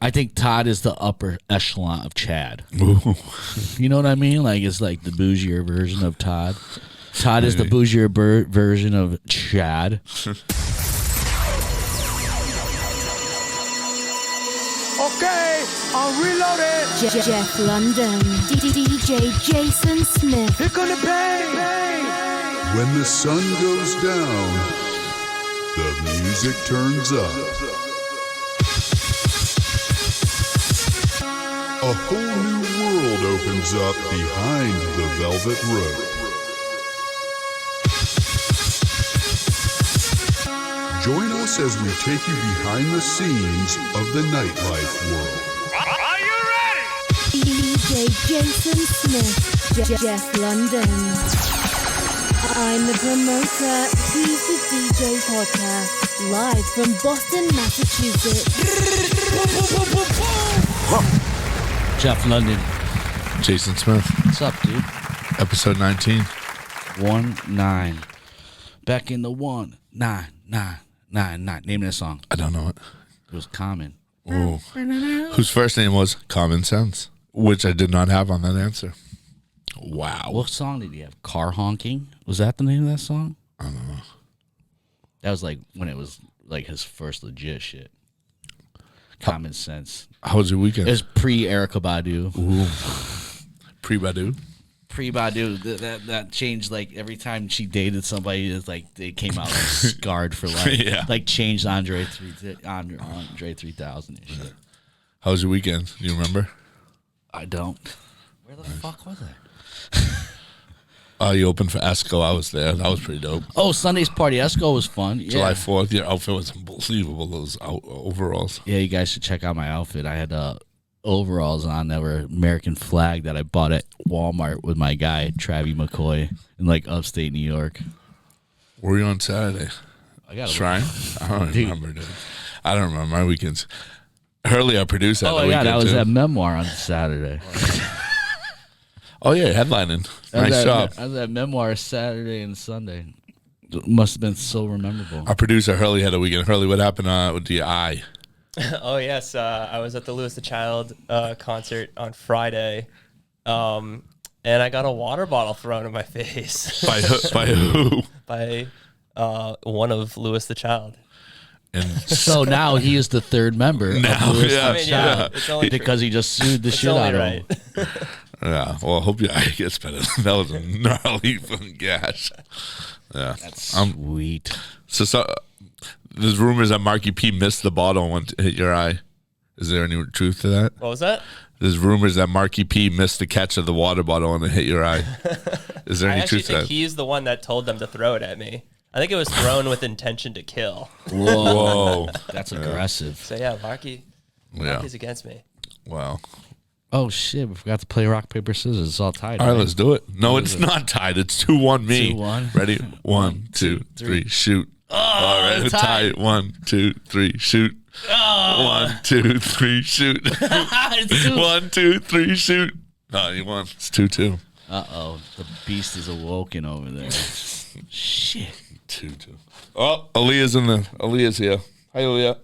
I think Todd is the upper echelon of Chad. Ooh. You know what I mean? Like, it's like the bougier version of Todd. Todd is the bougier version of Chad. Okay, I'm reloaded. Jeff London, DJ Jason Smith. Here come the bang. When the sun goes down, the music turns up. A whole new world opens up behind the velvet rope. Join us as we take you behind the scenes of the nightlife world. Are you ready? DJ Jason Smith, Jeff London. I'm the promoter, he's the DJ podcast, live from Boston, Massachusetts. Jeff London. Jason Smith. What's up, dude? Episode 19. 19. Back in the 1999. Name of the song. I don't know it. It was Common. Ooh. Whose first name was Common Sense, which I did not have on that answer. Wow. What song did he have? Car Honking? Was that the name of that song? I don't know. That was like when it was like his first legit shit. Common Sense. How was your weekend? It was pre-Erykah Badu. Ooh. Pre-Badu? Pre-Badu. That changed, like, every time she dated somebody, it's like they came out like scarred for life. Yeah. Like, changed Andre 3000 and shit. How was your weekend? Do you remember? I don't. Where the fuck was I? You opened for Esco. I was there. That was pretty dope. Oh, Sunday's party. Esco was fun. Yeah. July 4th. Your outfit was unbelievable. Those overalls. Yeah, you guys should check out my outfit. I had overalls on that were American flag that I bought at Walmart with my guy, Travie McCoy, in like upstate New York. Where were you on Saturday? I got Shrine? I don't remember, dude. I don't remember my weekends. Hurley, our producer. Oh, yeah, I was at Memoir on Saturday. Oh, yeah, headlining. Nice job. I was at Memoir Saturday and Sunday. It must have been so memorable. Our producer, Hurley, had a weekend. Hurley, what happened with your eye? Oh, yes. I was at the Louis the Child concert on Friday, and I got a water bottle thrown in my face. By who? By one of Louis the Child. And so now he is the third member of Louis yeah. the Child It's only because he just sued the it's shit only out right. of him. Yeah, well, I hope your eye gets better. That was a gnarly fucking gash. Yeah. That's sweet. So there's rumors that Marky P missed the bottle and went to hit your eye. Is there any truth to that? What was that? There's rumors that Marky P missed the catch of the water bottle and it hit your eye. Is there I any actually truth to think that? he's the one that told them to throw it at me. I think it was thrown with intention to kill. Whoa. That's aggressive. So, yeah, Marky's against me. Wow. Oh, shit. We forgot to play rock, paper, scissors. It's all tied. All right, let's do it. No, it's not tied. It's 2-1 me. 2-1. Ready? 1, 2, 3, shoot. All right, tie. 1, 2, 3, shoot. 1, 2, 3, shoot. 1, 2, 3, shoot. Oh, you won. It's 2-2. Uh-oh. The beast is awoken over there. Shit. 2-2. Oh, Aaliyah's here. Hi, Aaliyah.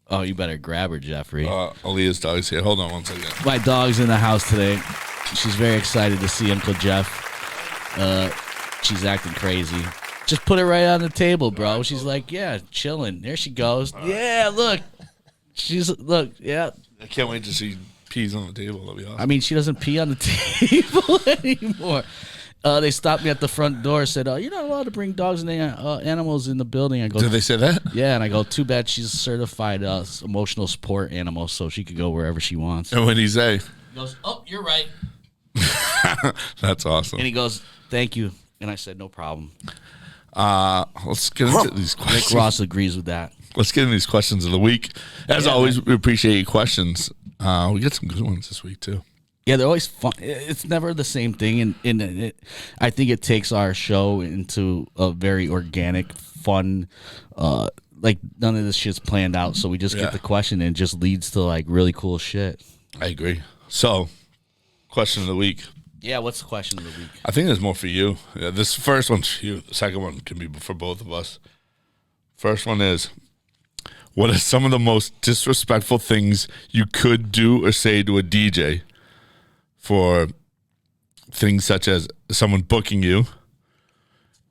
Oh, you better grab her, Jeffrey. Aaliyah's dog's here. Hold on one second. My dog's in the house today. She's very excited to see Uncle Jeff. She's acting crazy. Just put it right on the table, bro. She's like, yeah, chilling. There she goes. Yeah, look. Yeah. I can't wait to see peas on the table. That'll be awesome. I mean, she doesn't pee on the table anymore. They stopped me at the front door, said, you're not allowed to bring dogs and animals in the building. I go, Did they say that? yeah, and I go, too bad she's a certified emotional support animal, so she could go wherever she wants. And what did he say? He goes, oh, you're right. That's awesome. And he goes, thank you. And I said, no problem. Let's get into these questions. Rick Ross agrees with that. Let's get into these questions of the week. As always, we appreciate your questions. We get some good ones this week, too. Yeah, they're always fun. It's never the same thing. And I think it takes our show into a very organic, fun, like none of this shit's planned out. So we just get the question and it just leads to like really cool shit. I agree. So, question of the week. Yeah, what's the question of the week? I think there's more for you. Yeah, this first one's for you. The second one can be for both of us. First one is, What are some of the most disrespectful things you could do or say to a DJ for things such as someone booking you,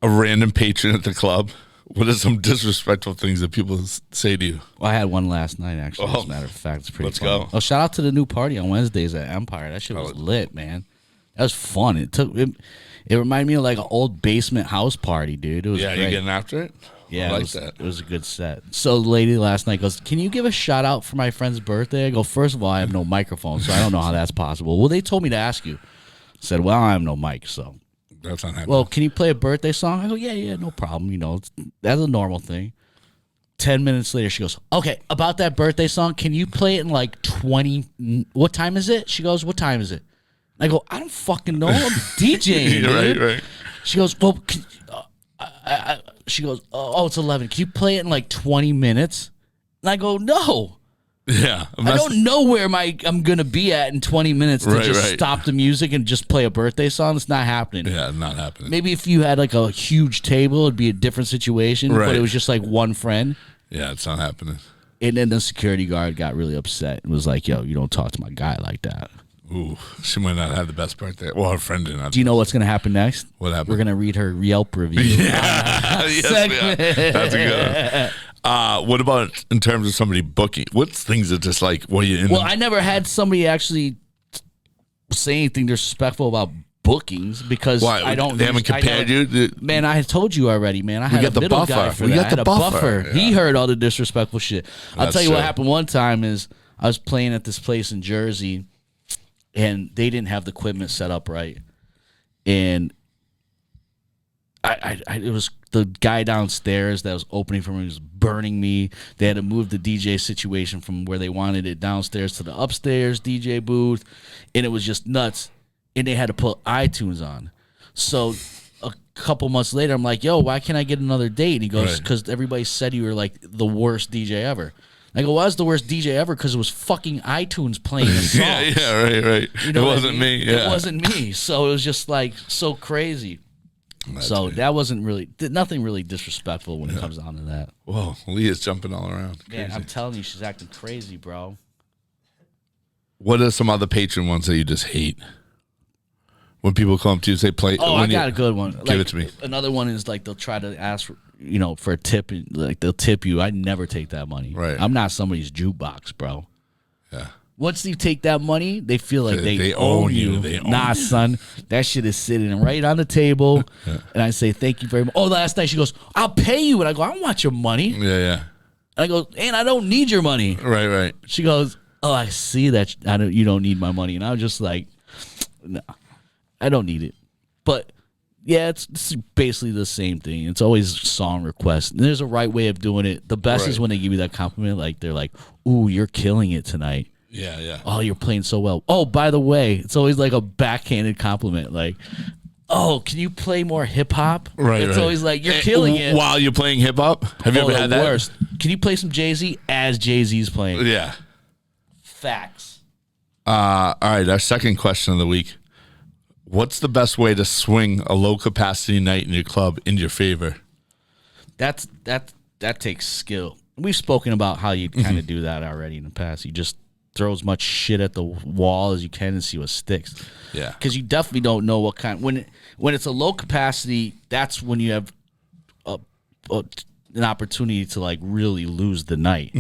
a random patron at the club? What are some disrespectful things that people say to you? Well, I had one last night, actually. As a matter of fact, it's pretty fun. Let's go. Oh, shout out to the new party on Wednesdays at Empire. That shit was lit, man. That was fun. It reminded me of like an old basement house party, dude. It was great. You getting after it? Yeah, I like it that. It was a good set. So the lady last night goes, "Can you give a shout out for my friend's birthday?" I go, "First of all, I have no microphone, so I don't know how that's possible." "Well, they told me to ask you." I said, "Well, I have no mic, so." That's not happening. "Well, can you play a birthday song?" I go, yeah, no problem. That's a normal thing. 10 minutes later, she goes, "Okay, about that birthday song, can you play it in like 20, what time is it?" She goes, "What time is it?" I go, "I don't fucking know. I'm DJing, dude." Right. She goes, "Well, she goes, oh, it's 11. Can you play it in like 20 minutes? And I go, "No. Yeah. I don't know where I'm going to be at in 20 minutes to just stop the music and just play a birthday song. It's not happening." Yeah, not happening. Maybe if you had like a huge table, it'd be a different situation. Right. But it was just like one friend. Yeah, it's not happening. And then the security guard got really upset and was like, "Yo, you don't talk to my guy like that." Ooh, she might not have the best birthday. Well, her friend did not. Do you know what's going to happen next? What happened? We're going to read her Yelp review. Yes, that's a good one. What about in terms of somebody booking? What's things that just like, what are you in? Well, I never had somebody actually say anything disrespectful about bookings because I don't. They haven't compared you? Man, I had told you already, man. I had a middle guy for that. I had a buffer. Yeah. He heard all the disrespectful shit. I'll tell you what true. happened one time is I was playing at this place in Jersey, and they didn't have the equipment set up right. And it was the guy downstairs that was opening for me was burning me. They had to move the DJ situation from where they wanted it downstairs to the upstairs DJ booth, and it was just nuts. And they had to put iTunes on. So a couple months later, I'm like, "Yo, why can't I get another date?" And he goes, "Because everybody said you were like the worst DJ ever." I go, "Well, I was the worst DJ ever because it was fucking iTunes playing the songs." right. You know it what wasn't I mean? me. Yeah. It wasn't me. So it was just like so crazy. So that wasn't really nothing really disrespectful when it comes down to that. Whoa, Leah's jumping all around. Man, Crazy. I'm telling you, she's acting crazy, bro. What are some other patron ones that you just hate? When people come up to you and say, "Play." Oh, I got a good one. Give it to me. Another one is like they'll try to ask for a tip. Like they'll tip you. I never take that money. Right. I'm not somebody's jukebox, bro. Yeah. Once you take that money, they feel like they own own you. They own nah, you. son. That shit is sitting right on the table. And I say, "Thank you very much." Oh, last night she goes, "I'll pay you." And I go, "I don't want your money." Yeah. And I go, "And I don't need your money." Right. She goes, "Oh, I see that you don't need my money." And I was just like, "No, I don't need it." But yeah, it's basically the same thing. It's always song requests. And there's a right way of doing it. The best is when they give you that compliment. Like they're like, "Ooh, you're killing it tonight." Yeah. "Oh, you're playing so well." "Oh, by the way," it's always like a backhanded compliment. Like, "Oh, can you play more hip hop?" Right. It's always like, "You're killing it." While you're playing hip hop? Have you ever had that? Worst. "Can you play some Jay-Z?" as Jay-Z's playing. Yeah. Facts. All right, our second question of the week. What's the best way to swing a low capacity night in your club in your favor? That takes skill. We've spoken about how you kind of do that already in the past. You just throw as much shit at the wall as you can and see what sticks. Yeah. Because you definitely don't know what kind. When it's a low capacity, that's when you have an opportunity to like really lose the night.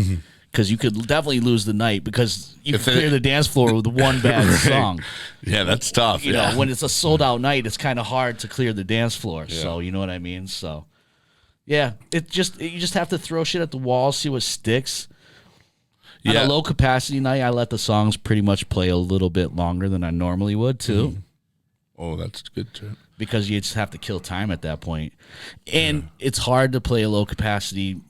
Because you could definitely lose the night because you clear the dance floor with one bad song. Yeah, that's tough. You know, when it's a sold out night, it's kind of hard to clear the dance floor. Yeah. So you know what I mean. So yeah, you just have to throw shit at the wall, see what sticks. On a low capacity night, I let the songs pretty much play a little bit longer than I normally would too. Oh, that's good too. Because you just have to kill time at that point, and it's hard to play a low capacity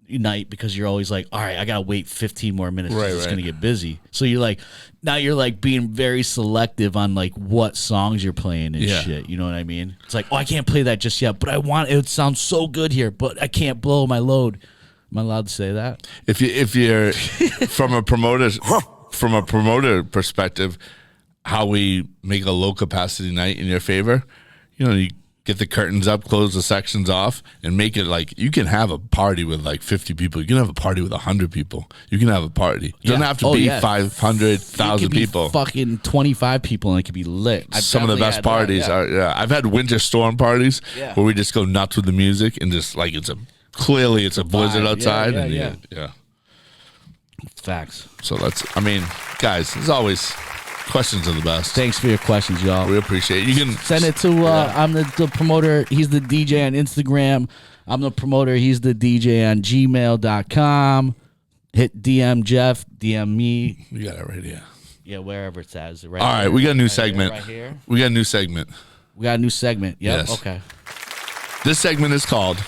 night because you're always like, all right, I gotta wait 15 more minutes because it's gonna get busy. So you're like being very selective on like what songs you're playing and shit. You know what I mean? It's like, oh, I can't play that just yet, but I want it. It sounds so good here, but I can't blow my load. Am I allowed to say that? If you're from a promoter perspective, how we make a low capacity night in your favor, you get the curtains up, close the sections off, and make it like you can have a party with like 50 people. You can have a party with 100 people. You can have a party. It doesn't have to be 500,000 people. Fucking 25 people, and it could be lit. Some of the best parties are. Yeah, I've had winter storm parties where we just go nuts with the music and just like it's a blizzard outside. Yeah. Facts. So guys, as always, questions are the best. Thanks for your questions, y'all. We appreciate it. You can send it to I'm the promoter. He's the DJ on Instagram. I'm the promoter. He's the DJ on gmail.com. Hit DM Jeff, DM me. We got it right here. Yeah, wherever it says. Right. All right, we got a new segment. Right here. We got a new segment. Yep. Yes. Okay. This segment is called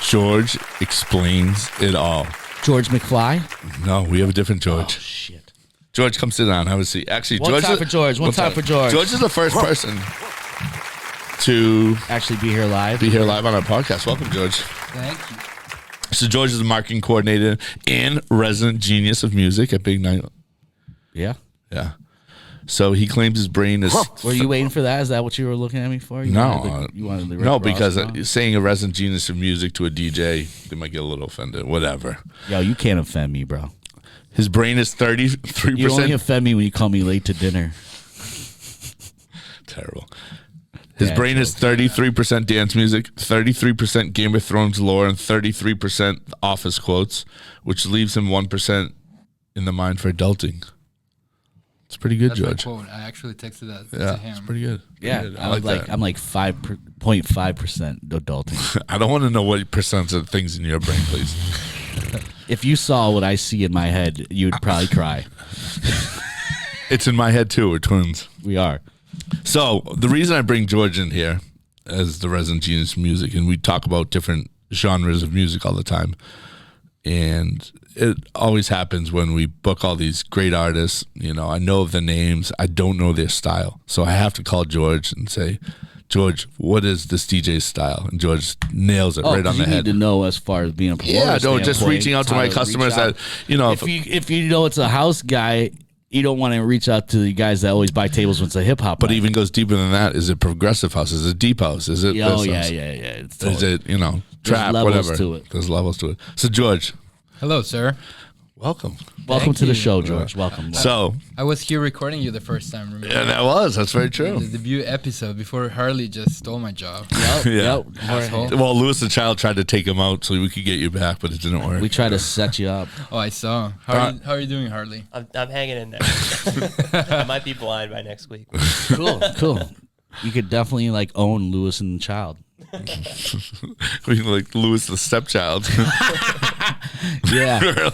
George Explains It All. George McFly? No, we have a different George. Oh, shit. George, come sit down. Have a seat. Actually, One time for George. George is the first person to actually be here live on our podcast. Welcome, George. Thank you. So George is the marketing coordinator and resident genius of music at Big Night. Yeah. So he claims his brain is. Were you waiting for that? Is that what you were looking at me for? You wanted the Rick no, Ross because song? saying a resident genius of music to a DJ, they might get a little offended. Whatever. Yo, you can't offend me, bro. His brain is 33%. You only offend me when you call me late to dinner. Terrible. His brain is 33% dance music, 33% Game of Thrones lore, and 33% Office quotes, which leaves him 1% in the mind for adulting. It's pretty good, That's George. my quote. I actually texted that to him. It's pretty good. I like that. I'm like 5.5% adulting. I don't want to know what percent of things in your brain, please. If you saw what I see in my head, you would probably cry. It's in my head too. We're twins. We are. So the reason I bring George in here as the resident genius of music, and we talk about different genres of music all the time, and it always happens when we book all these great artists. You know, I know the names, I don't know their style, so I have to call George and say, George, what is this DJ's style? And George nails it right on the head. You need to know as far as being a promoter. Yeah, no, just reaching out to my customers that, you know, if you know it's a house guy, you don't want to reach out to the guys that always buy tables when it's a hip hop. But it even goes deeper than that. Is it progressive house? Is it deep house? Is it? Oh, yeah. Is it, you know, trap, whatever? There's levels to it. So, George. Hello, sir. Welcome. Welcome to the show, George. Welcome. So I was here recording you the first time. Remember? Yeah, that's very true. The debut episode before Harley just stole my job. Yep. Asshole. Well, Lewis the Child tried to take him out so we could get you back, but it didn't work. We tried to set you up. Oh, I saw. How are you doing, Harley? I'm hanging in there. I might be blind by next week. Cool. You could definitely like own Lewis and the Child. We like Lewis the stepchild. Yeah.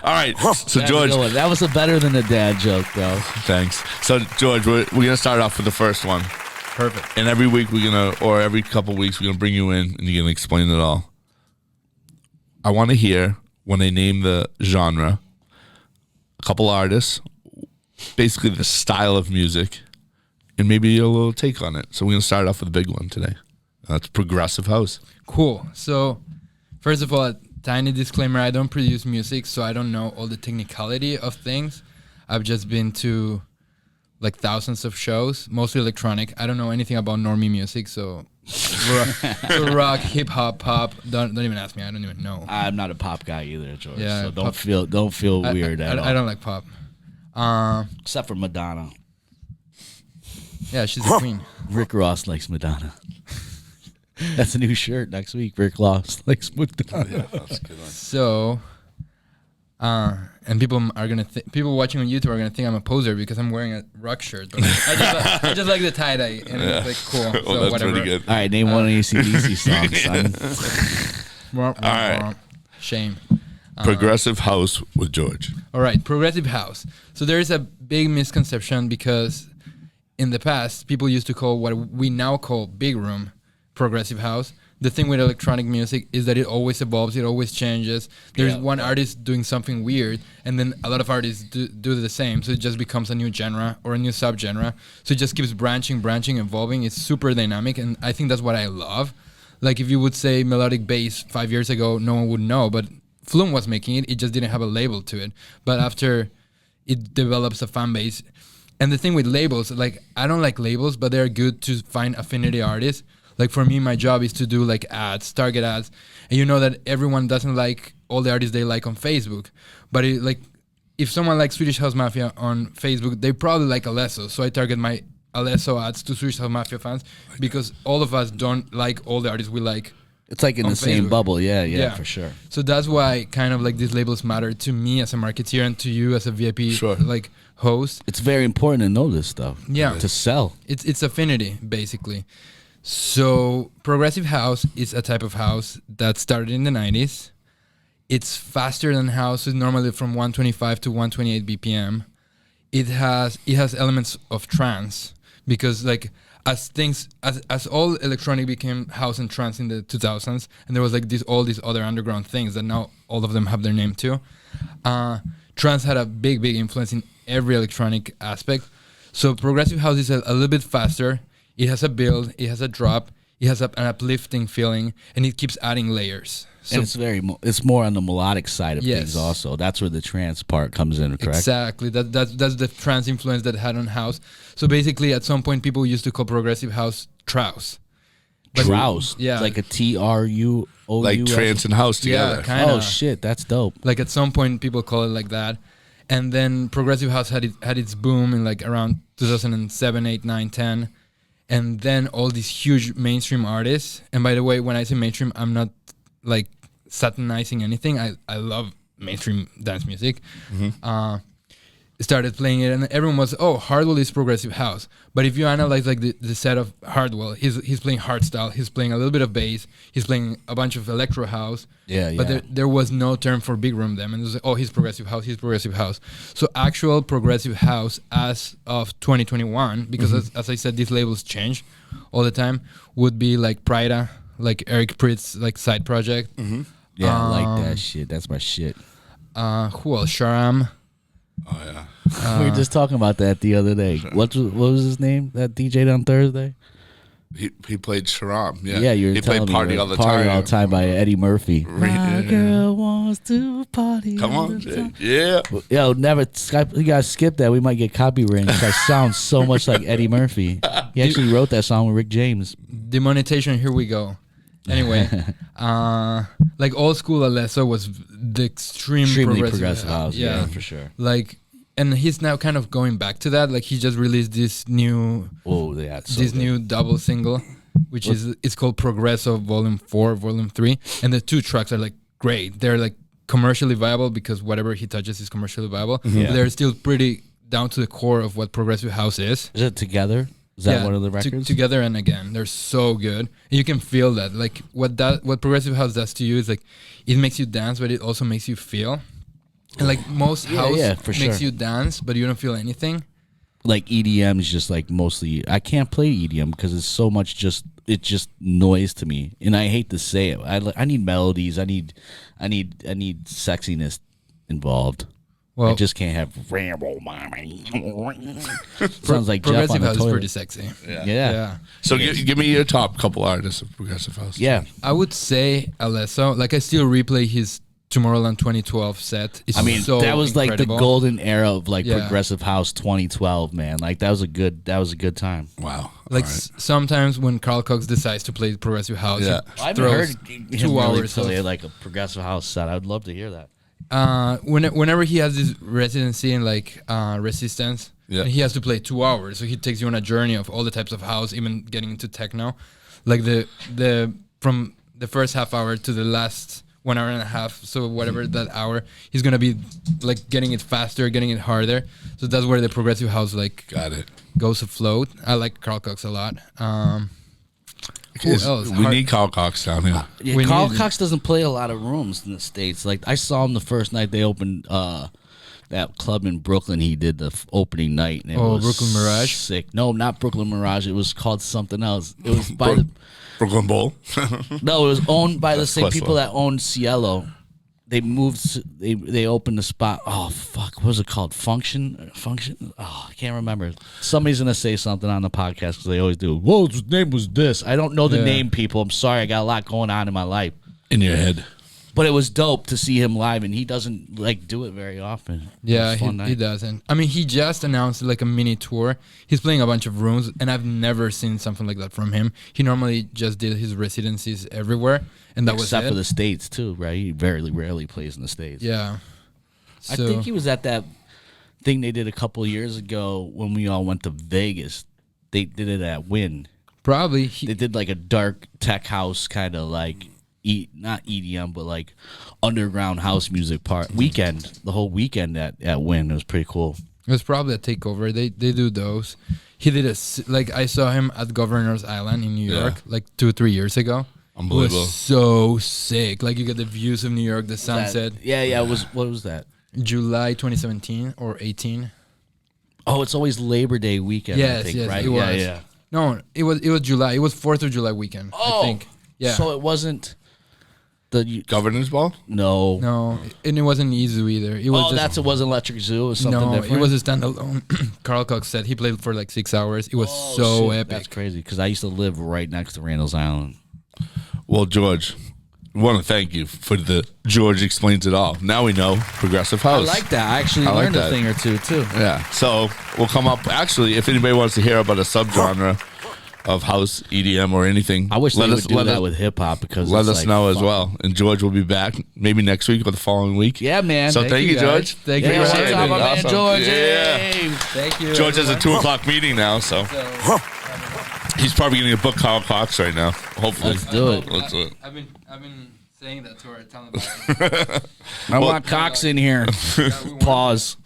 All right. So George, that was a better than a dad joke, though. Thanks. So George, we're gonna start off with the first one. Perfect. And every week or every couple weeks we're gonna bring you in and you're gonna explain it all. I want to hear when they name the genre, a couple artists, basically the style of music, and maybe a little take on it. So we're gonna start off with a big one today. That's progressive house. Cool. So, first of all, a tiny disclaimer, I don't produce music, so I don't know all the technicality of things. I've just been to like thousands of shows, mostly electronic. I don't know anything about normie music, so rock, hip hop, pop. Don't even ask me. I don't even know. I'm not a pop guy either, George. Yeah, so don't feel weird at all. I don't like pop. Except for Madonna. Yeah, she's a queen. Rick Ross likes Madonna. That's a new shirt next week. Rick Ross likes Madonna. Yeah, that's a good one. So, and people people watching on YouTube are gonna think I'm a poser because I'm wearing a rock shirt. But I just like the tie dye, and it's like cool. Well, So that's whatever. pretty good. All right, name one AC/DC song, son. All right. Shame. Progressive house with George. All right, progressive house. So there is a big misconception because in the past people used to call what we now call big room progressive house. The thing with electronic music is that it always evolves, it always changes. There's one artist doing something weird, and then a lot of artists do the same, so it just becomes a new genre or a new subgenre. So it just keeps branching, evolving. It's super dynamic, and I think that's what I love. Like if you would say melodic bass 5 years ago, no one would know, but Flume was making it, it just didn't have a label to it. But after it develops a fan base, And the thing with labels, like I don't like labels, but they're good to find affinity artists. Like for me, my job is to do like ads, target ads, and you know that everyone doesn't like all the artists they like on Facebook, but if someone likes Swedish House Mafia on Facebook, they probably like Alesso. So I target my Alesso ads to Swedish House Mafia fans because all of us don't like all the artists we like. It's like in the same bubble, yeah, for sure. So that's why kind of like these labels matter to me as a marketeer and to you as a VIP like host. It's very important to know this stuff. Yeah, to sell. It's affinity basically. So progressive house is a type of house that started in the 90s. It's faster than house, it's normally from 125 to 128 BPM. It has elements of trance because like as all electronic became house and trance in the 2000s, and there was like all these other underground things that now all of them have their name too. Trance had a big influence in every electronic aspect. So progressive house is a little bit faster. It has a build, it has a drop, it has an uplifting feeling, and it keeps adding layers. So and it's more on the melodic side of things also. That's where the trance part comes in, correct? Exactly. That's the trance influence that it had on house. So basically, at some point, people used to call progressive house Trouse. Trouse? Yeah. Like a TRUOU? Like trance and house together. Yeah, kind of. Oh, shit, that's dope. Like at some point, people call it like that. And then progressive house had its boom in like around 2007, 8, 9, 10. And then all these huge mainstream artists. And by the way, when I say mainstream, I'm not like satanizing anything. I love mainstream dance music. Started playing it, and everyone was, Hardwell is progressive house. But if you analyze like the set of Hardwell, he's playing hardstyle, he's playing a little bit of bass, he's playing a bunch of electro house. But there was no term for big room then, and it was like, he's progressive house. So actual progressive house as of 2021, because as I said, these labels change all the time, would be like Prida, like Eric Pritz's like side project. Yeah, I like that shit. That's my shit. Who else? Sharam. Oh yeah. We were just talking about that the other day. What was his name? That DJ on Thursday? He played Sharam. Yeah. Yeah, you were he telling played Party me All the Party Time. All the Time by Eddie Murphy. My girl wants to party. Come all on, the time. Jay. Yeah. Yo, never. You gotta skip that. We might get copyrighted. That sounds so much like Eddie Murphy. He actually wrote that song with Rick James. Demonetization. Here we go. Anyway, like old school Alesso was the Extremely progressive house. Yeah, for sure. Like, and he's now kind of going back to that. Like he just released this new, new double single, which it's called Progresso Volume 4, Volume 3, and the two tracks are like great. They're like commercially viable because whatever he touches is commercially viable. But they're still pretty down to the core of what progressive house is. Is it Together? Is that one of the records? Together and Again. They're so good. And you can feel that. Like what progressive house does to you is like it makes you dance, but it also makes you feel. And like most house makes you dance, but you don't feel anything. Like EDM is just like mostly. I can't play EDM because it's so much it's just noise to me, and I hate to say it. I need melodies. I need sexiness involved. Well, I just can't have ramble. Sounds like Jeff progressive on the house is toilet. pretty sexy. Yeah. So give me your top couple artists of progressive house. Yeah, I would say Alesso. Like I still replay his Tomorrowland 2012 set. It's so that was incredible. like the golden era of like progressive house 2012, man. Like that was a good time. Wow. Like sometimes when Karl Cox decides to play progressive house, I haven't heard him 2 hours play like a progressive house set. I'd love to hear that. Whenever he has this residency in like Resistance, and he has to play 2 hours, so he takes you on a journey of all the types of house, even getting into techno. Like the from the first half hour to the last 1 hour and a half, so whatever that hour, he's gonna be like getting it faster, getting it harder. So that's where the progressive house goes afloat. I like Karl Cox a lot. Who else? We need Karl Cox down here. Yeah, Karl Cox doesn't play a lot of rooms in the States. Like I saw him the first night they opened that club in Brooklyn. He did the opening night, and it was Brooklyn Mirage. Sick. No, not Brooklyn Mirage. It was called something else. It was by the Brooklyn Bowl. No, it was owned by the same people that owned Cielo. They moved. They opened the spot. Oh fuck! What was it called? Function. Oh, I can't remember. Somebody's gonna say something on the podcast because they always do. Whoa, his name was this. I don't know the name, people. I'm sorry. I got a lot going on in my life. In your head. But it was dope to see him live, and he doesn't like do it very often. Yeah, It was a fun he night. doesn't. I mean, he just announced like a mini tour. He's playing a bunch of rooms, and I've never seen something like that from him. He normally just did his residencies everywhere, and that Except was for it. the States too, right? He very rarely plays in the States. Yeah. I So, think he was at that thing they did a couple of years ago when we all went to Vegas. They did it at Wynn. probably They did like a dark tech house kind of like not EDM but like underground house music weekend. The whole weekend at Wynn. It was pretty cool. it was probably a takeover. They do those. He did like I saw him at Governor's Island in New York like 2-3 years ago. It Unbelievable. was so sick. Like you get the views of New York, the sunset. Yeah. It was. What was that? July 2017 or 18. Oh, it's always Labor Day weekend. Yes, I think, yes, right? it was. Yeah. No, it was July. It was 4th of July weekend. I think. Yeah. So it wasn't the Governor's Ball? no. No, and it wasn't Izu either. It was just, it wasn't Electric Zoo. It was something no, different. it was a standalone. Karl Cox said he played for like 6 hours. It was so Shit, epic. That's crazy because I used to live right next to Randall's Island. Well, George, I want to thank you for the George Explains It All. Now we know Progressive House. I like that. I actually I like learned a that. thing or two too. Yeah. So we'll come up. Actually, if anybody wants to hear about a subgenre of house, EDM, or anything, I wish they would do that us- with hip hop because let it's us like know as fun. well. And George will be back maybe next week or the following week. Yeah, man. So thank you, guys. George. Thank you. Yeah, for what's having up, me. my man Awesome. George? Yeah. Hey. Thank you. George has a everyone. 2:00 meeting now, so he's probably going to book Karl Cox right now. Hopefully, Let's do it. Let's do it. I've been saying that to her, telling about I want Cox in here. Pause.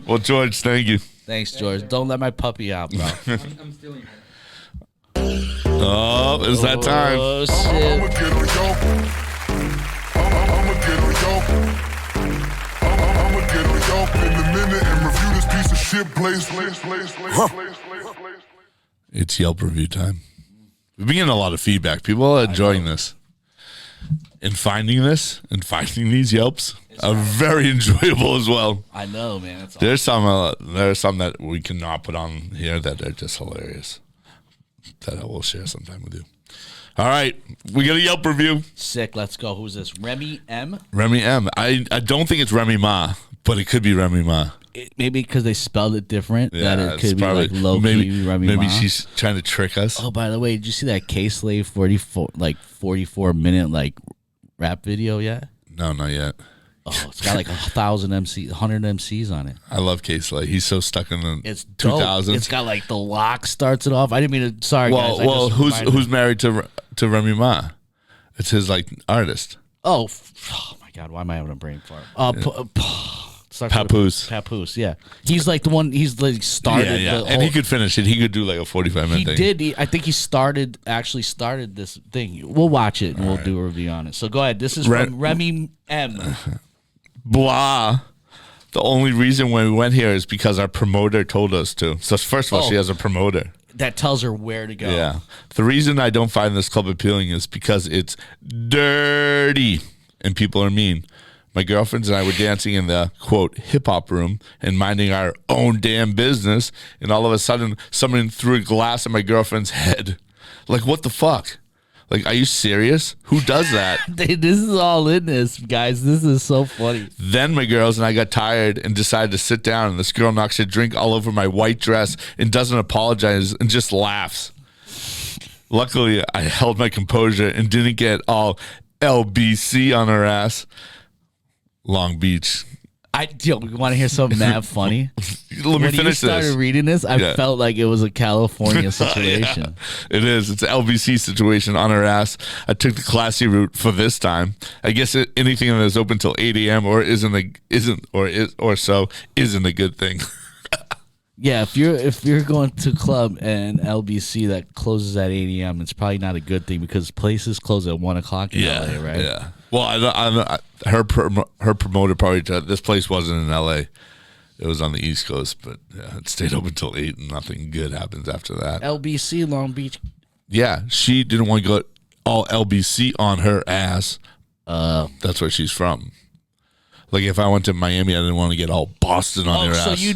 Well, George, thank you. Thanks, George. Don't let my puppy out, bro. I'm stealing her. Oh, it's that time. Oh, shit. I'ma get it, yo. I'ma get it, yo. I'ma get it, yo. In a minute and review this piece of shit place. It's Yelp review time. We've been getting a lot of feedback. People are enjoying this. And finding these Yelps are very enjoyable as well. I know, man. It's There's some that we cannot put on here that are just hilarious. That I will share sometime with you. All right, we got a Yelp review. sick. Let's go. Who's this? Remy M? Remy M. I don't think it's Remy Ma, but it could be Remy Ma. Maybe because they spelled it different. that it it's could be probably- like low maybe, key Remy maybe Ma. she's trying to trick us. Oh, by the way, did you see that K-Slave 44-minute like rap video yet? No, not yet. Oh, it's got like 1,000 MCs, 100 MCs on it. I love K-Slay. He's so stuck in the It's dope. 2000s. It's got like the lock starts it off. I didn't mean to. Sorry, well, guys. I just who's reminded- married to Remy Ma? It's his like artist. Oh my God! Why am I having a brain fart? Starts with Papoose. Papoose. Yeah, he's like the one. He's like started. Yeah. The And whole, he could finish it. He could do like a 45-minute He thing. did. I think he actually started this thing. We'll watch it and we'll do a review on it. So go ahead. This is from Remy M. Blah. The only reason why we went here is because our promoter told us to. So first of all, she has a promoter. That tells her where to go. Yeah. The reason I don't find this club appealing is because it's dirty and people are mean. My girlfriends and I were dancing in the, quote, hip-hop room and minding our own damn business, and all of a sudden, someone threw a glass at my girlfriend's head. Like, what the fuck? Like, are you serious? Who does that? This is all in this, guys. This is so funny. Then my girls and I got tired and decided to sit down, and this girl knocks her drink all over my white dress and doesn't apologize and just laughs. Luckily, I held my composure and didn't get all LBC on her ass. Long Beach. You want to hear something mad funny? Let me When you finish started this. reading this, I Yeah. felt like it was a California situation. Yeah, it is. It's an LBC situation on her ass. I took the classy route for this time. I guess anything that is open till 8 a.m. or isn't a good thing. Yeah, if you're going to a club and LBC that closes at 8 a.m., it's probably not a good thing because places close at 1 o'clock in LA, right? Yeah. Well, her promoter probably said this place wasn't in LA. It was on the East Coast, but yeah, it stayed open till 8 and nothing good happens after that. LBC, Long Beach. Yeah, she didn't want to go all LBC on her ass. That's where she's from. Like if I went to Miami, I didn't want to get all Boston on their So ass. you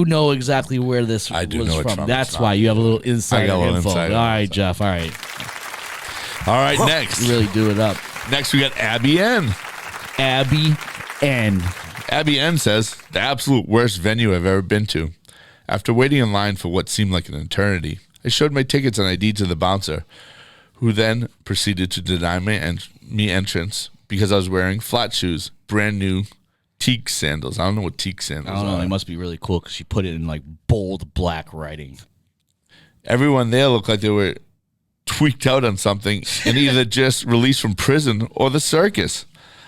know exactly where this I do was know it's from. from. That's It's not- why you have a little insider I got a little info. insider All right, info. Jeff. All right, All right, next. really do it up. Next, we got Abby N. Abby N. Abby N says, the absolute worst venue I've ever been to. After waiting in line for what seemed like an eternity, I showed my tickets and ID to the bouncer, who then proceeded to deny me entrance because I was wearing flat shoes, brand new teak sandals. I don't know what teak sandals I don't know. are. They must be really cool because she put it in like bold black writing. Everyone there looked like they were tweaked out on something and either just released from prison or the circus.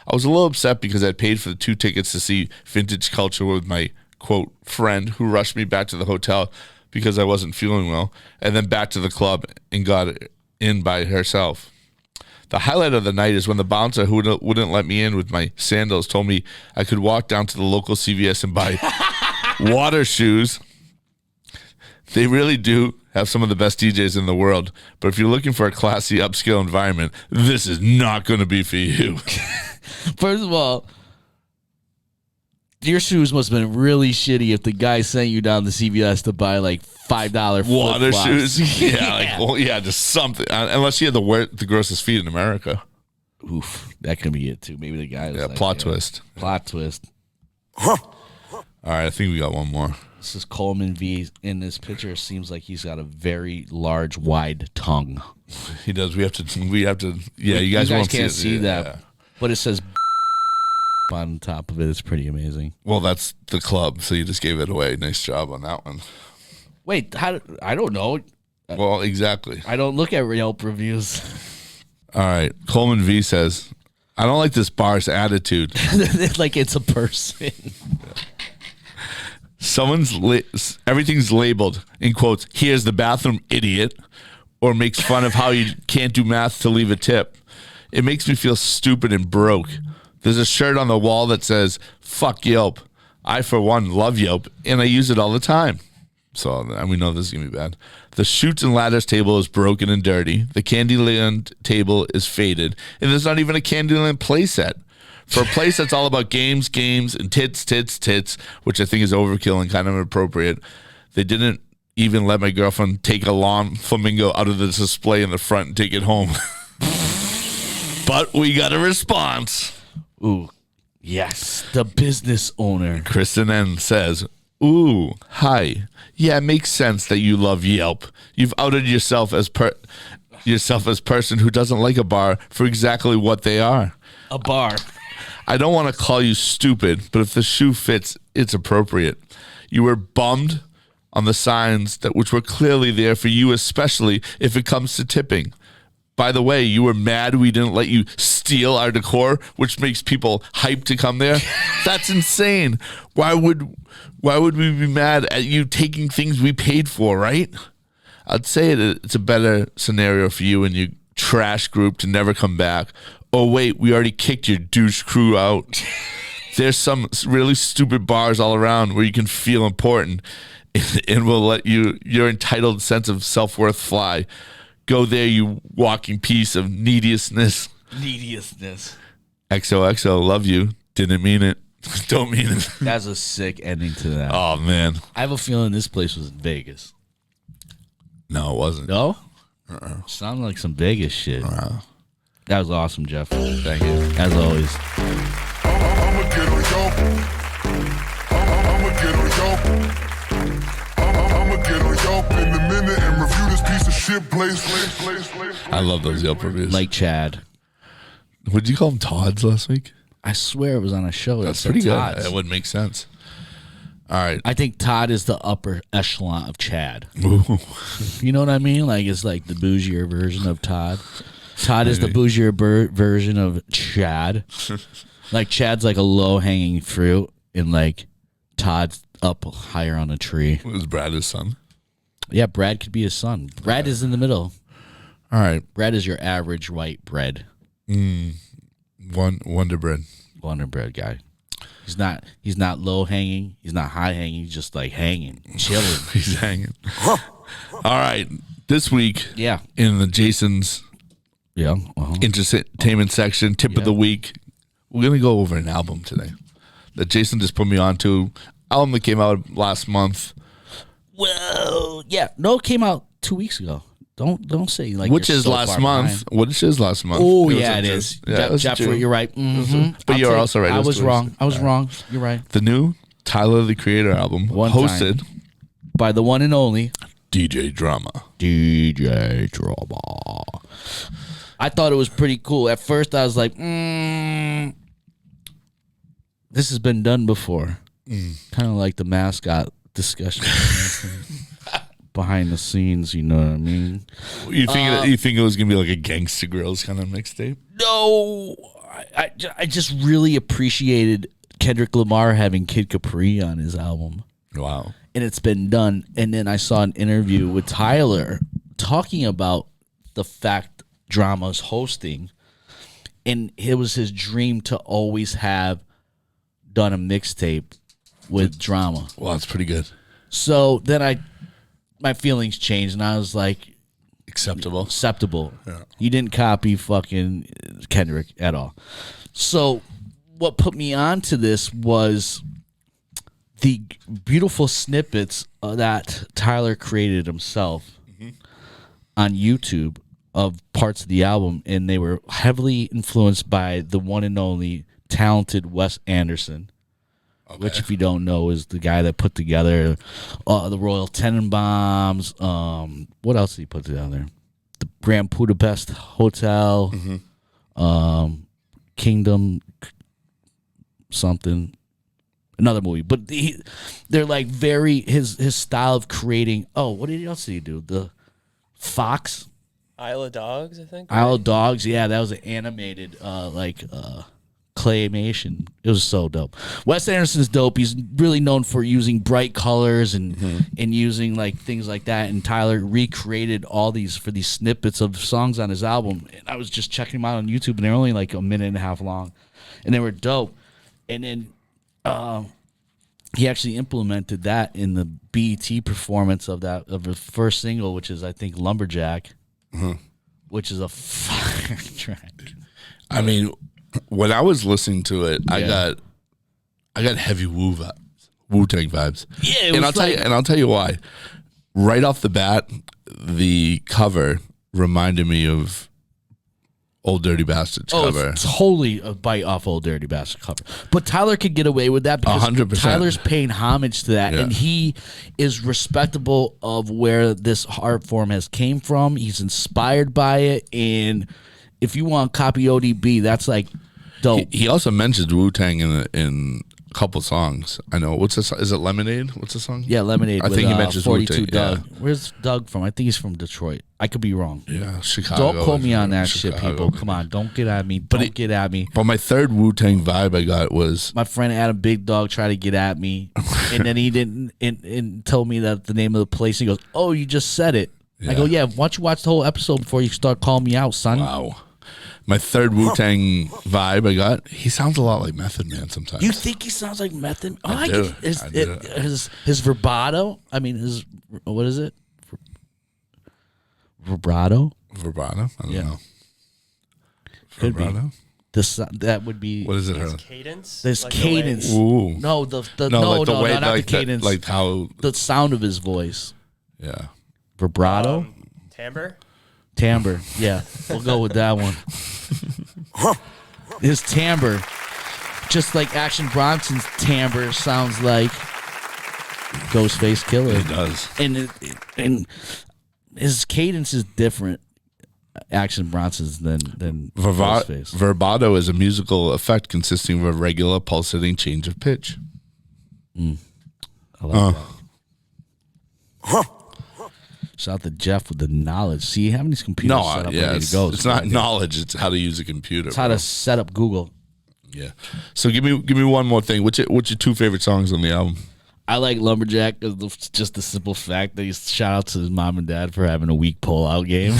I was a little upset because I paid for the 2 tickets to see Vintage Culture with my, quote, friend who rushed me back to the hotel because I wasn't feeling well, and then back to the club and got in by herself. The highlight of the night is when the bouncer who wouldn't let me in with my sandals told me I could walk down to the local CVS and buy water shoes. They really do have some of the best DJs in the world, but if you're looking for a classy upscale environment, this is not going to be for you. First of all, your shoes must have been really shitty if the guy sent you down to CVS to buy like $5 Water flip-flops. shoes? Yeah, just something. Unless you had the grossest feet in America. Oof, that could be it too. Maybe the guy was like, plot twist. Plot twist. All right, I think we got one more. This is Coleman V. In this picture, seems like he's got a very large, wide tongue. He does. We have to. Yeah, you guys won't can't see that. Yeah. But it says on top of it. It's pretty amazing. Well, that's the club, so you just gave it away. Nice job on that one. Wait, I don't know. Well, exactly. I don't look at Yelp reviews. All right. Coleman V says, I don't like this bar's attitude. Like it's a person. Everything's labeled, in quotes, here's the bathroom, idiot, or makes fun of how you can't do math to leave a tip. It makes me feel stupid and broke. There's a shirt on the wall that says, fuck Yelp. I, for one, love Yelp, and I use it all the time. So we know this is going to be bad. The chutes and ladders table is broken and dirty. The Candyland table is faded. And there's not even a Candyland playset. For a place that's all about games, and tits, which I think is overkill and kind of inappropriate, they didn't even let my girlfriend take a lawn flamingo out of the display in the front and take it home. But we got a response. Ooh, yes, the business owner. Kristen N. says, ooh, hi. Yeah, it makes sense that you love Yelp. You've outed yourself as person who doesn't like a bar for exactly what they are. A bar. I don't want to call you stupid, but if the shoe fits, it's appropriate. You were bummed on the signs which were clearly there for you, especially if it comes to tipping. By the way, you were mad we didn't let you steal our decor, which makes people hyped to come there. That's insane. Why would we be mad at you taking things we paid for, right? I'd say it's a better scenario for you and your trash group to never come back. Oh, wait, we already kicked your douche crew out. There's some really stupid bars all around where you can feel important and will let your entitled sense of self-worth fly. Go there, you walking piece of neediousness. XOXO, love you. Didn't mean it. Don't mean it. That's a sick ending to that. Oh, man. I have a feeling this place was in Vegas. No, it wasn't. No? Sounded like some Vegas shit. That was awesome, Jeff. Thank you. As always. I'ma get on Yelp in a minute and review this piece of shit place. I love those Yelp reviews. Like Chad. What did you call them, Todd's last week? I swear it was on a show. That's pretty good. That would make sense. All right. I think Todd is the upper echelon of Chad. Ooh. You know what I mean? Like it's like the bougier version of Todd. Todd is the bougier version of Chad. Like Chad's like a low-hanging fruit, and like Todd's up higher on a tree. Was Brad his son? Yeah, Brad could be his son. Brad is in the middle. All right. Brad is your average white bread. Wonder Bread. Wonder bread guy. He's not low hanging. He's not high hanging. He's just like hanging, chilling. He's hanging. All right. This week, in the Jason's entertainment section, tip of the week, we're gonna go over an album today that Jason just put me on to. Album that came out last month. Well, yeah, no, it came out 2 weeks ago. Don't say like which you're is so last far month. behind. Which is last month. Oh was yeah, in it June. is. Yeah, it was Jeff, June. you're right. Mm-hmm. But you're also right. I was wrong. I was Yeah. wrong. You're right. The new Tyler the Creator album, One hosted By the one and only DJ Drama. DJ Drama. I thought it was pretty cool. At first, I was like, this has been done before. Kind of like the mascot discussion behind the scenes. You know what I mean? You think it was gonna be like a Gangsta Grills kind of mixtape? No, I just really appreciated Kendrick Lamar having Kid Capri on his album. Wow. And it's been done. And then I saw an interview with Tyler talking about the fact Drama's hosting, and it was his dream to always have done a mixtape with Drama. Wow, that's pretty good. So then my feelings changed, and I was like, Acceptable. Yeah. You didn't copy fucking Kendrick at all. So what put me onto this was the beautiful snippets that Tyler created himself on YouTube of parts of the album, and they were heavily influenced by the one and only talented Wes Anderson, which, if you don't know, is the guy that put together the Royal Tenenbaums. What else did he put together? The Grand Budapest Hotel, Kingdom, something. Another movie, but they're like very his style of creating. Oh, what else did he do? The Fox, Isle of Dogs, I think. Isle of Dogs. Yeah, that was an animated claymation. It was so dope. Wes Anderson's dope. He's really known for using bright colors and using like things like that. And Tyler recreated all these for these snippets of songs on his album. And I was just checking them out on YouTube, and they're only like a minute and a half long, and they were dope. And then he actually implemented that in the BET performance of the first single, which is, I think, Lumberjack, which is a fire track. I mean, when I was listening to it, I got heavy Wu-Tang vibes. Yeah, and I'll tell you why. Right off the bat, the cover reminded me of Old Dirty Bastard's cover. It's totally a bite off Old Dirty Bastard cover. But Tyler could get away with that because 100%. Tyler's paying homage to that, and he is respectable of where this art form has came from. He's inspired by it, and if you want to copy ODB, that's like dope. He also mentions Wu-Tang in a couple songs. I know. What's this? Is it Lemonade? What's the song? Yeah, Lemonade. I think he mentions 42 Wu-Tang. Doug. Yeah. Where's Doug from? I think he's from Detroit. I could be wrong. Yeah, Chicago. Don't quote me on that Chicago. shit, people. Come on, don't get at me. Get at me. But my third Wu-Tang vibe I got was My friend Adam Big Dog tried to get at me, and then he didn't and told me that the name of the place. He goes, "Oh, you just said it." I go, "Yeah. Why don't you watch the whole episode before you start calling me out, son?" wow. My third Wu-Tang vibe I got, he sounds a lot like Method Man sometimes. You think he sounds like Method? Oh, I do. His vibrato. I mean, what is it? Vibrato. Vibrato? I don't know. Could Vibrato? be. That would be. What is it? His cadence. There's Like the cadence. way- Ooh. No, like the no, way, not like the cadence. like how, the sound of his voice. yeah. Vibrato. Timbre. Timbre. Yeah, we'll go with that one. His timbre, just like Action Bronson's timbre, sounds like Ghostface Killer. It does. And his cadence is different. Action Bronson's than Ghostface. Vibrato is a musical effect consisting of a regular pulsating change of pitch. I like that. Shout out to Jeff with the knowledge. See, having these computers set up ready to go. It's not knowledge. It's how to use a computer. It's how to set up Google. Yeah. So give me one more thing. What's your two favorite songs on the album? I like Lumberjack. Just the simple fact that he's shout out to his mom and dad for having a weak pull-out game.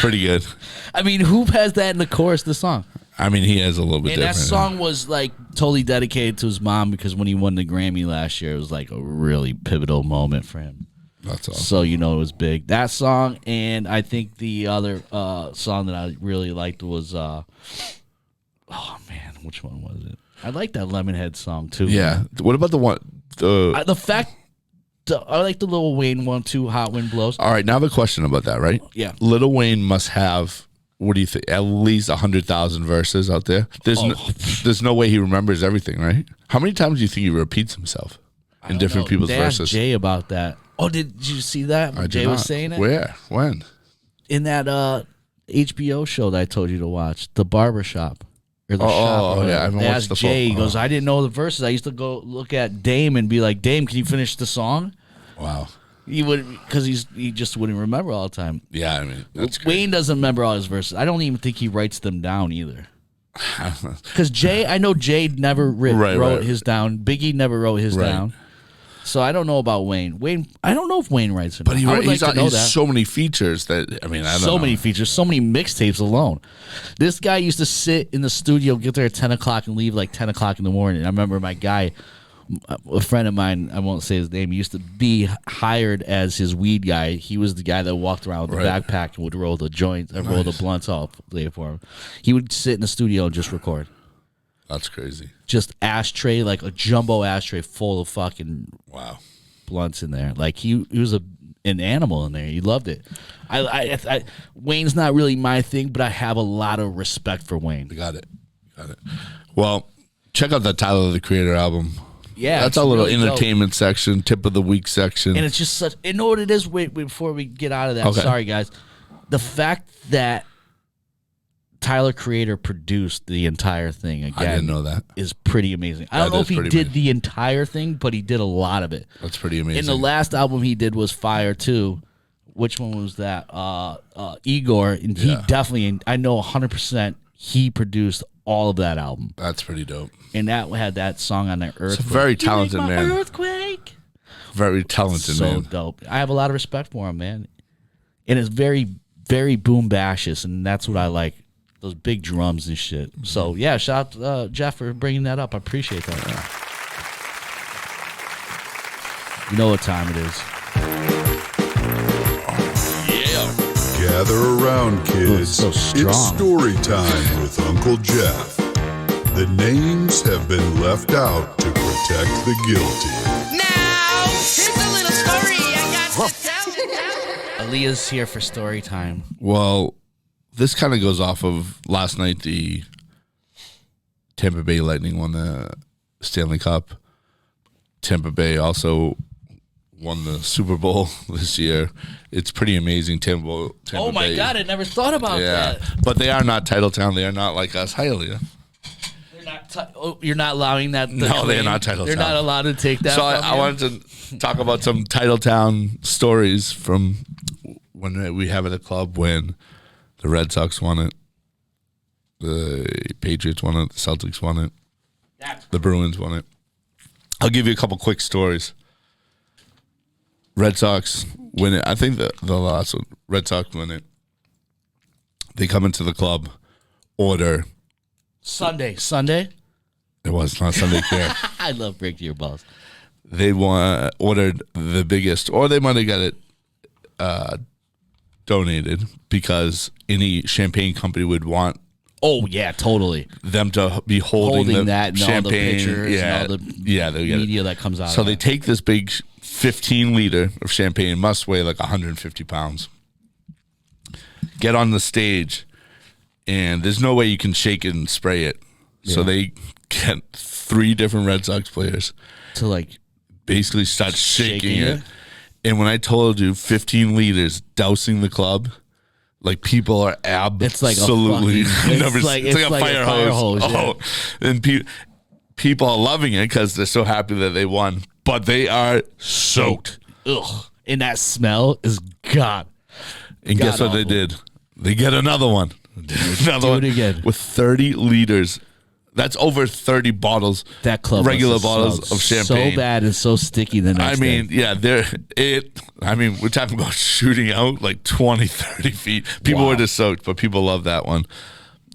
Pretty good. I mean, who has that in the chorus of the song? I mean, he has a little bit And different. that song was like totally dedicated to his mom because when he won the Grammy last year, it was like a really pivotal moment for him. That's awesome. So, it was big. That song, and I think the other song that I really liked was, oh man, which one was it? I like that Lemonhead song too. Yeah. What about the one? The fact I like the Lil Wayne one too. Hot Wind Blows. All right, now the question about that, right? Yeah. Lil Wayne must have, what do you think, at least 100,000 verses out there. There's no way he remembers everything, right? How many times do you think he repeats himself in different people's They asked verses? Jay about that. Oh, did you see that? I did Jay was not. saying it Where? When? in that HBO show that I told you to watch, The Barbershop. Or the shop. Oh, yeah. I haven't They watched asked the full. Jay. He goes, I didn't know the verses. I used to go look at Dame and be like, Dame, can you finish the song? Wow. He would, because he just wouldn't remember all the time. Yeah, I mean, that's crazy. Wayne doesn't remember all his verses. I don't even think he writes them down either. Because Jay, I know Jay never wrote his down. Biggie never wrote his down. So I don't know about Wayne. I don't know if Wayne writes it. But I would like to know he's that. so many features that, I mean, I don't know. So many features, so many mixtapes alone. This guy used to sit in the studio, get there at 10 o'clock and leave like 10 o'clock in the morning. I remember my guy, a friend of mine, I won't say his name, used to be hired as his weed guy. He was the guy that walked around with the backpack and would roll the joints, roll the blunts all day for him. He would sit in the studio and just record. That's crazy. Just ashtray, like a jumbo ashtray full of fucking blunts in there. Like he was an animal in there. He loved it. I Wayne's not really my thing, but I have a lot of respect for Wayne. Got it. Well, check out the Tyler the Creator album. Yeah, that's it's our little really entertainment section, tip of the week section. And it's just such. You know what it is? Wait, before we get out of that, sorry guys. The fact that Tyler Creator produced the entire thing again, I didn't know that, is pretty amazing. I don't know if he did the entire thing, but he did a lot of it. That's pretty amazing. And the last album he did was Fire 2. Which one was that? Igor. And he definitely, I know 100% he produced all of that album. That's pretty dope. And that had that song on there, Earthquake. It's a very talented man. Earthquake. Very talented man. So dope. I have a lot of respect for him, man. And it's very, very boom bashes, and that's what I like. Those big drums and shit. So, yeah, shout out to Jeff for bringing that up. I appreciate that. You know what time it is. Gather around, kids. so strong. It's story time with Uncle Jeff. The names have been left out to protect the guilty. Now, here's a little story I got to tell you. Aaliyah's here for story time. Well, this kind of goes off of last night. The Tampa Bay Lightning won the Stanley Cup. Tampa Bay also won the Super Bowl this year. It's pretty amazing. Tampa Oh my Bay. God, I never thought about that. But they are not Title Town. They are not like us. Hi, Aaliyah. They're not you're not allowing that? No, they're not Title They're Town. not allowed to take that. So from I you? wanted to talk about some Title Town stories from when we have at a club when the Red Sox won it, the Patriots won it, the Celtics won it, the Bruins won it. I'll give you a couple quick stories. Red Sox win it. I think the last one, Red Sox win it. They come into the club, order. Sunday. It was not Sunday care. I love break your balls. They ordered the biggest, or they might have got it donated because any champagne company would want. Oh yeah, totally. Them to be holding that and champagne, all the pictures and all the media that comes out. So of they that. take this big 15-liter of champagne, must weigh like 150 pounds. Get on the stage, and there's no way you can shake it and spray it. Yeah. So they get 3 different Red Sox players to like basically start shaking it. And when I told you 15 liters dousing the club, like people are absolutely it's like a fire hose. Oh, and people are loving it because they're so happy that they won, but they are soaked. Ugh, and that smell is gone. And guess what they did? They get another one. Another one again with 30 liters. That's over 30 bottles. That club, regular bottles of champagne. So bad and so sticky. The next day. We're talking about shooting out like 20, 30 feet. People were just soaked, but people love that one.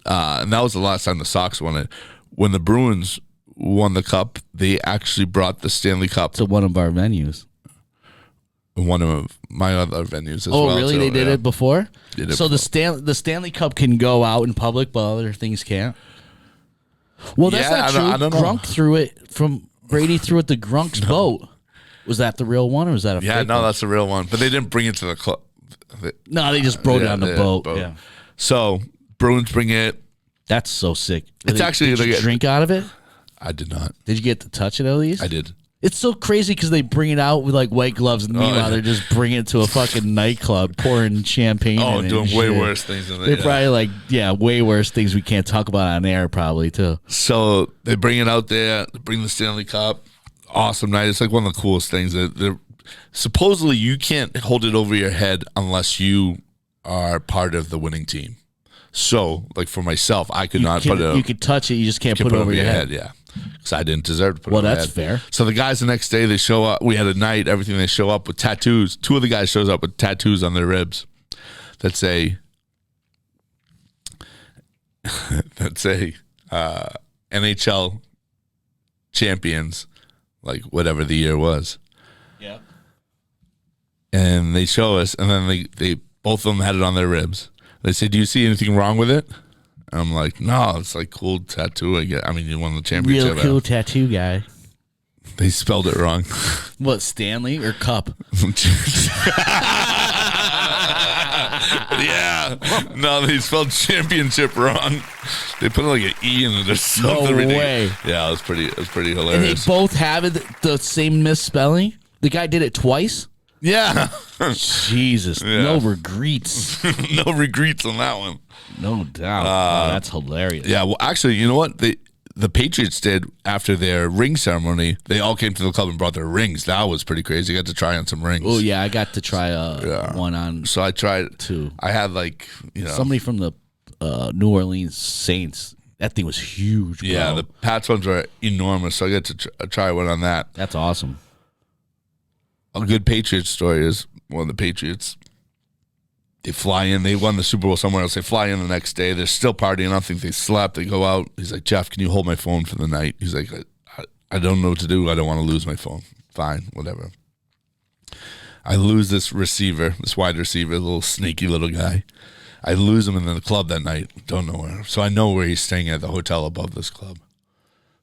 And that was the last time the Sox won it. When the Bruins won the cup, they actually brought the Stanley Cup to one of our venues. One of my other venues as well. Oh, really? They did it before? So the Stanley Cup can go out in public, but other things can't? Well, that's not true. I don't know. Brady threw it the Grunk's boat. Was that the real one, or was that a fake no, one? that's the real one. But they didn't bring it to the club. No, they just brought it on the boat. Yeah. So Bruins bring it. That's so sick. It's actually did you drink out of it? I did not. Did you get to touch it at least? I did. It's so crazy because they bring it out with like white gloves, and meanwhile they're just bringing it to a fucking nightclub, pouring champagne. Doing way shit. worse things than that. They're probably way worse things we can't talk about on air, probably too. So they bring it out there. They bring the Stanley Cup. Awesome night. It's like one of the coolest things. They're supposedly you can't hold it over your head unless you are part of the winning team. So, like for myself, I could not put it. You could touch it. You just can't put it over your head. Yeah. Because I didn't deserve to put it over my head. Well, that's fair. So the guys the next day, they show up. We had a night, everything. They show up with tattoos. 2 of the guys shows up with tattoos on their ribs that say NHL champions, like whatever the year was. Yeah. And they show us, and then they both of them had it on their ribs. They say, "Do you see anything wrong with it?" I'm like, "No, it's like cool tattoo. I mean, you won the championship." Real cool tattoo guy. They spelled it wrong. What, Stanley or Cup? Yeah. No, they spelled championship wrong. They put like an E in it or something. No way. Yeah, it was pretty hilarious. And they both have it the same misspelling? The guy did it twice? Yeah. Jesus. Yeah. No regrets. No regrets on that one. No doubt. Wow, that's hilarious. Yeah, well, actually, you know what? The Patriots did after their ring ceremony. They all came to the club and brought their rings. That was pretty crazy. I got to try on some rings. Oh, yeah, I got to try one on. So I tried two. I had somebody from the New Orleans Saints. That thing was huge, bro. Yeah, the Pats ones were enormous. So I got to try one on that. That's awesome. A good Patriots story is one of the Patriots. They fly in. They won the Super Bowl somewhere else. They fly in the next day. They're still partying. I don't think they slept. They go out. He's like, "Jeff, can you hold my phone for the night?" He's like, I don't know what to do. I don't want to lose my phone. Fine, whatever. I lose this receiver, this wide receiver, little sneaky little guy. I lose him in the club that night. Don't know where. So I know where he's staying at the hotel above this club.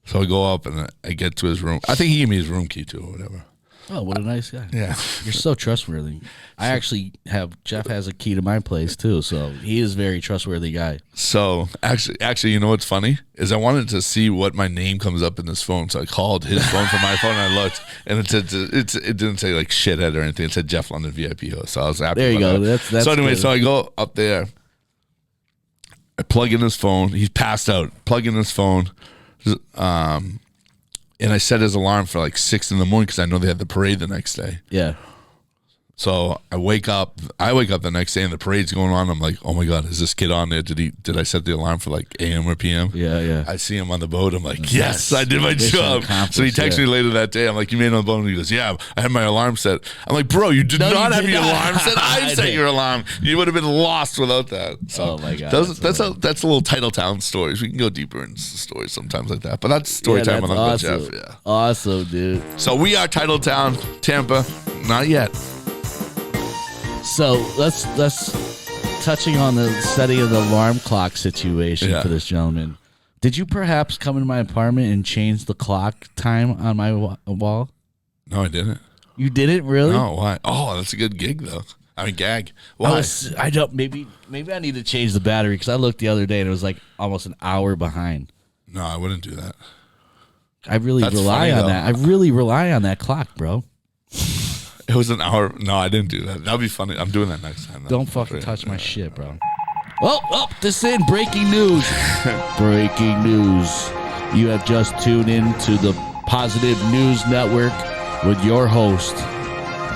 So I go up and I get to his room. I think he gave me his room key too or whatever. Oh, what a nice guy. Yeah. You're so trustworthy. Jeff has a key to my place too, so he is a very trustworthy guy. So actually, you know what's funny? Is I wanted to see what my name comes up in this phone. So I called his phone from my phone and I looked and it didn't say like shithead or anything. It said Jeff London VIP host. So I was happy. There you go. That's so anyway, good. so I go up there. I plug in his phone. He's passed out. Plug in his phone. And I set his alarm for like 6 a.m. because I know they had the parade the next day. Yeah. So I wake up the next day and the parade's going on. I'm like, oh my God, is this kid on there? Did I set the alarm for like AM or PM? Yeah. I see him on the boat. I'm like, yes, I did my job. So he texted me later that day. I'm like, you made it on the boat? And he goes, yeah, I had my alarm set. I'm like, bro, you did not have your alarm set. I set your alarm. You would have been lost without that. So oh my God. That's a little Titletown stories. We can go deeper into stories sometimes like that. But that's story time with Uncle awesome. Jeff. Yeah. Awesome, dude. So we are Titletown, Tampa. Not yet. So let's touching on the setting of the alarm clock situation for this gentleman. Did you perhaps come into my apartment and change the clock time on my wall? No, I didn't. You didn't really? No, why? Oh, that's a good gig though. I mean, gag. Why? I don't. Maybe I need to change the battery because I looked the other day and it was like almost an hour behind. No, I wouldn't do that. I really rely on that. I really rely on that clock, bro. It was an hour. No, I didn't do that. That'll be funny. I'm doing that next time. Don't fucking touch my shit, bro. This in breaking news. Breaking news. You have just tuned in to the Positive News Network with your host,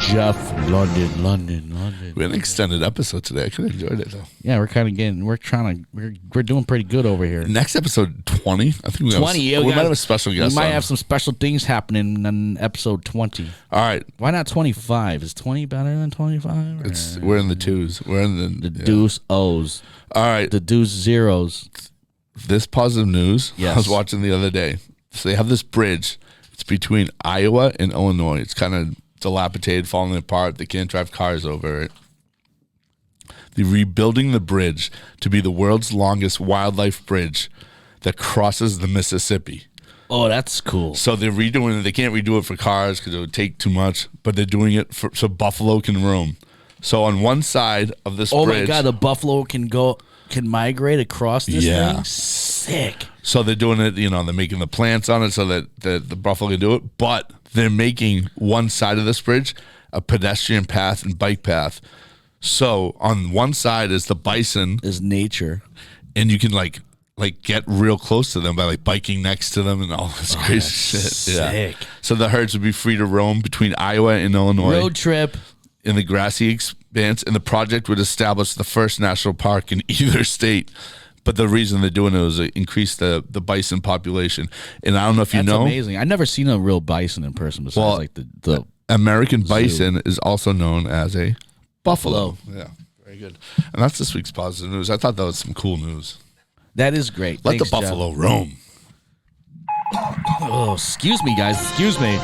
Jeff London. We had an extended episode today. I could have enjoyed it though. Yeah, we're doing pretty good over here. Next episode 20. I think we 20. We might have a special guest. We might have some special things happening in episode 20. All right. Why not 25? Is 20 better than 25? We're in the twos. We're in the deuce O's. All right. The deuce zeros. This positive news. Yes. I was watching the other day. So they have this bridge. It's between Iowa and Illinois. It's kind of dilapidated, falling apart. They can't drive cars over it. They're rebuilding the bridge to be the world's longest wildlife bridge that crosses the Mississippi. Oh, that's cool. So they're redoing it. They can't redo it for cars because it would take too much, but they're doing it so buffalo can roam. So on one side of this Oh bridge, my God, the buffalo can migrate across this Yeah. thing? Sick. so they're doing it, they're making the plants on it so that the buffalo can do it, but they're making one side of this bridge a pedestrian path and bike path. So on one side is the bison, Is nature. and you can like get real close to them by like biking next to them and all this crazy shit. sick. Yeah. So the herds would be free to roam between Iowa and Illinois Road trip. in the grassy expanse, and the project would establish the first national park in either state. But the reason they're doing it was to increase the bison population. And I don't know if you That's know, amazing. I've never seen a real bison in person besides Well, like the American bison is also known as a buffalo. Yeah, very good. And that's this week's positive news. I thought that was some cool news. That is great. Let Thanks, the buffalo roam. Jeff. Oh, excuse me, guys. Excuse me. Yo,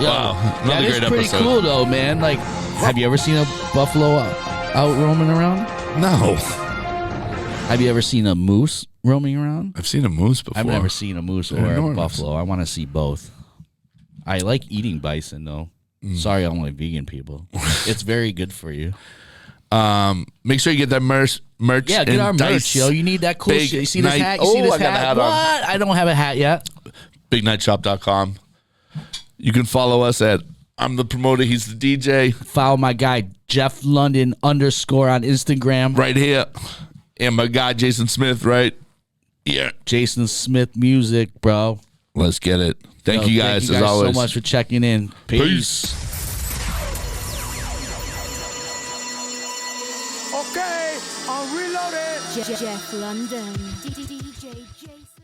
Wow, another that is great pretty episode. cool, though, man. Like, have you ever seen a buffalo out roaming around? No. Have you ever seen a moose roaming around? I've seen a moose before. I've never seen a moose or They're a enormous. buffalo. I want to see both. I like eating bison, though. Sorry, only vegan people. It's very good for you. Make sure you get that merch. Yeah, get and our dice. merch, yo. You need that cool Big shit. You see this night- hat? You see Oh, this I got the hat? hat on. What? I don't have a hat yet. BigNightShop.com. You can follow us at I'm the promoter. He's the DJ. Follow my guy, Jeff London _ on Instagram. Right here. And my guy, Jason Smith, right? Yeah. Jason Smith Music, bro. Let's get it. Thank Yo, you guys, thank you as always. so much for checking in. Peace. Okay, I'm reloaded. Jeff London. DJ Jason.